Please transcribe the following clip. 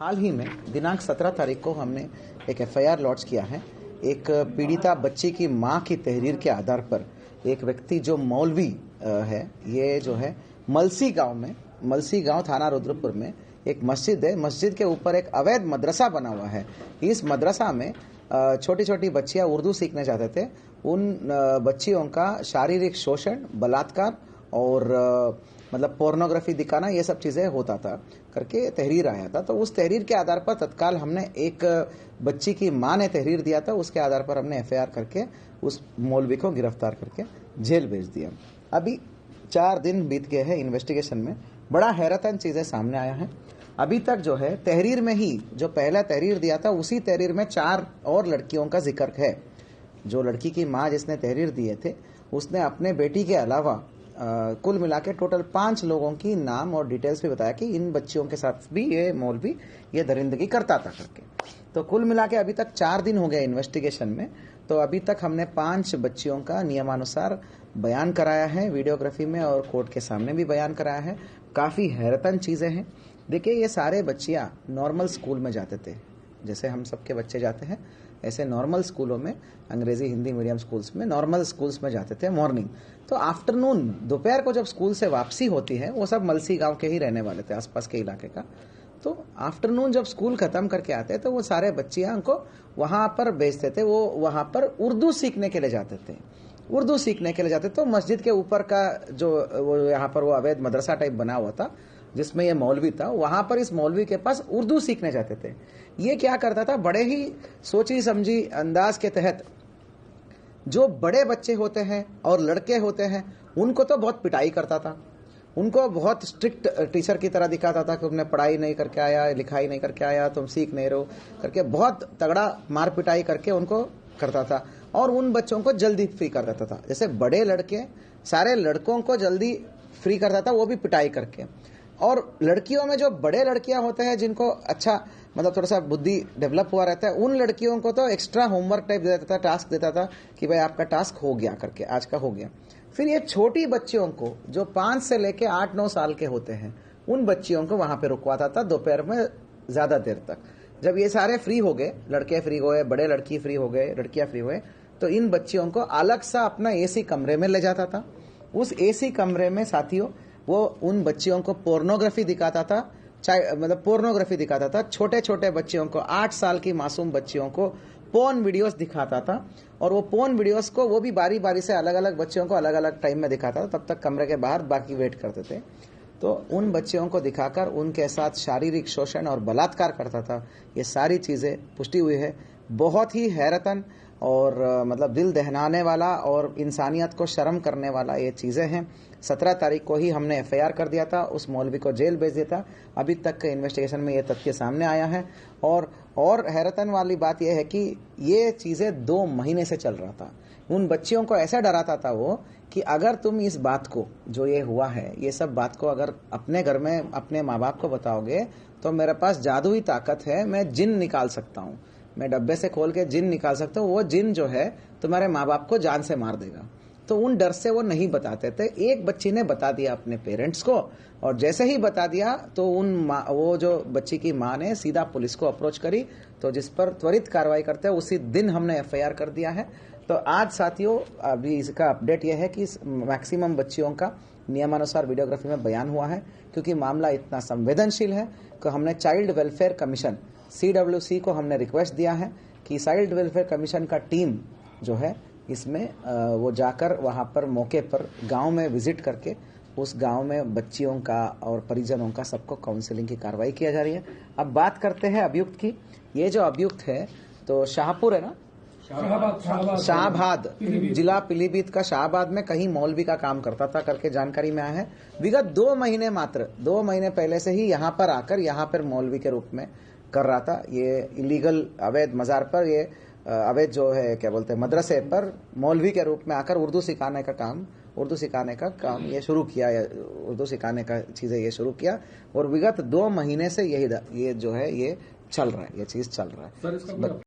हाल ही में दिनांक 17 तारीख को हमने एक एफआईआर लॉन्च किया है। एक पीड़िता बच्ची की मां की तहरीर के आधार पर एक व्यक्ति जो मौलवी है, ये जो है मलसी गांव थाना रुद्रपुर में एक मस्जिद है। मस्जिद के ऊपर एक अवैध मदरसा बना हुआ है। इस मदरसा में छोटी छोटी बच्चियां उर्दू सीखने जाते थे। उन बच्चियों का शारीरिक शोषण, बलात्कार और मतलब पोर्नोग्राफी दिखाना, ये सब चीजें होता था करके तहरीर आया था। तो उस तहरीर के आधार पर तत्काल हमने एक बच्ची की मां ने तहरीर दिया था, उसके आधार पर हमने एफआईआर करके उस मौलवी को गिरफ्तार करके जेल भेज दिया। अभी 4 दिन बीत गए हैं इन्वेस्टिगेशन में। बड़ा हैरतन चीजें सामने आया है। अभी तक जो है तहरीर में ही जो पहला तहरीर दिया था, उसी तहरीर में 4 और लड़कियों का जिक्र है। जो लड़की की मां जिसने तहरीर दिए थे, उसने अपने बेटी के अलावा कुल मिला के टोटल 5 लोगों की नाम और डिटेल्स भी बताया कि इन बच्चियों के साथ भी ये मौलवी ये दरिंदगी करता था करके। तो कुल मिला के अभी तक 4 दिन हो गए इन्वेस्टिगेशन में। तो अभी तक हमने 5 बच्चियों का नियमानुसार बयान कराया है वीडियोग्राफी में, और कोर्ट के सामने भी बयान कराया है। काफी हैरतन चीजें हैं। देखिए, ये सारे बच्चियां नॉर्मल स्कूल में जाते थे, जैसे हम सबके बच्चे जाते हैं, ऐसे नॉर्मल स्कूलों में, अंग्रेजी हिंदी मीडियम स्कूल्स में, नॉर्मल स्कूल्स में जाते थे मॉर्निंग। तो आफ्टरनून, दोपहर को जब स्कूल से वापसी होती है, वो सब मलसी गांव के ही रहने वाले थे, आसपास के इलाके का। तो आफ्टरनून जब स्कूल खत्म करके आते तो वो सारे बच्चियां उनको वहां पर भेजते थे। वो वहां पर उर्दू सीखने के लिए जाते थे। उर्दू सीखने के लिए जाते तो मस्जिद के ऊपर का जो वो यहाँ पर वो अवैध मदरसा टाइप बना हुआ था, जिसमें ये मौलवी था, वहां पर इस मौलवी के पास उर्दू सीखने जाते थे। ये क्या करता था, बड़े ही सोची समझी अंदाज के तहत जो बड़े बच्चे होते हैं और लड़के होते हैं, उनको तो बहुत पिटाई करता था। उनको बहुत स्ट्रिक्ट टीचर की तरह दिखाता था कि तुमने पढ़ाई नहीं करके आया, लिखाई नहीं करके आया, तुम सीख नहीं रहो करके बहुत तगड़ा मार पिटाई करके उनको करता था। और उन बच्चों को जल्दी फ्री कर देता था। जैसे बड़े लड़के सारे लड़कों को जल्दी फ्री करता था, वो भी पिटाई करके। और लड़कियों में जो बड़े लड़कियां होते हैं, जिनको अच्छा मतलब थोड़ा सा बुद्धि डेवलप हुआ रहता है, उन लड़कियों को तो एक्स्ट्रा होमवर्क टाइप देता था, टास्क देता था कि भाई आपका टास्क हो गया करके, आज का हो गया। फिर ये छोटी बच्चियों को जो 5 से लेके 8-9 साल के होते हैं, उन बच्चियों को वहां पे रुकवाता था दोपहर में ज्यादा देर तक। जब ये सारे फ्री हो गए, लड़के फ्री हो गए, बड़े लड़की फ्री हो गए, लड़कियां फ्री हुए, तो इन बच्चियों को अलग सा अपना एसी कमरे में ले जाता था। उस एसी कमरे में साथियों वो उन बच्चियों को पोर्नोग्राफी दिखाता था, मतलब पोर्नोग्राफी दिखाता था। छोटे छोटे बच्चियों को, 8 साल की मासूम बच्चियों को पोर्न वीडियोस दिखाता था। और वो पोर्न वीडियोस को वो भी बारी बारी से अलग अलग बच्चियों को अलग अलग टाइम में दिखाता था। तब तक कमरे के बाहर बाकी वेट करते थे। तो उन बच्चियों को दिखाकर उनके साथ शारीरिक शोषण और बलात्कार करता था। ये सारी चीजें पुष्टि हुई है। बहुत ही हैरतन और मतलब दिल दहलाने वाला और इंसानियत को शर्म करने वाला ये चीजें हैं। 17 तारीख को ही हमने एफआईआर कर दिया था, उस मौलवी को जेल भेज दिया था। अभी तक के इन्वेस्टिगेशन में ये तथ्य सामने आया है। और हैरतन वाली बात यह है कि ये चीजें 2 महीने से चल रहा था। उन बच्चियों को ऐसा डराता था वो कि अगर तुम इस बात को, जो ये हुआ है, ये सब बात को अगर अपने घर में अपने माँ बाप को बताओगे तो मेरे पास जादुई ताकत है, मैं जिन निकाल सकता हूँ, मैं डब्बे से खोल के जिन निकाल सकता हूँ। वो जिन जो है तुम्हारे माँ बाप को जान से मार देगा। तो उन डर से वो नहीं बताते थे। एक बच्ची ने बता दिया अपने पेरेंट्स को, और जैसे ही बता दिया तो वो जो बच्ची की माँ ने सीधा पुलिस को अप्रोच करी, तो जिस पर त्वरित कार्रवाई करते हैं उसी दिन हमने एफआईआर कर दिया है। तो आज साथियों अभी इसका अपडेट यह है कि मैक्सिमम बच्चियों का नियमानुसार वीडियोग्राफी में बयान हुआ है। क्योंकि मामला इतना संवेदनशील है कि हमने चाइल्ड वेलफेयर कमीशन CWC को हमने रिक्वेस्ट दिया है कि चाइल्ड वेलफेयर कमीशन का टीम जो है इसमें वो जाकर वहां पर मौके पर गांव में विजिट करके उस गांव में बच्चियों का और परिजनों का सबको काउंसलिंग की कार्रवाई किया जा रही है। अब बात करते हैं अभियुक्त की। ये जो अभियुक्त है तो शाहपुर है ना, शाहबाद जिला पीलीभीत का शाहबाद में कहीं मौलवी का काम करता था करके जानकारी में आया है। विगत 2 महीने, मात्र 2 महीने पहले से ही यहाँ पर आकर यहाँ पर मौलवी के रूप में कर रहा था। ये इलीगल अवैध मजार पर, ये अवैध जो है क्या बोलते हैं मदरसे पर मौलवी के रूप में आकर उर्दू सिखाने का काम ये शुरू किया, उर्दू सिखाने का चीजें ये शुरू किया। और विगत 2 महीने से ये जो है ये चल रहा है, ये चीज चल रहा है।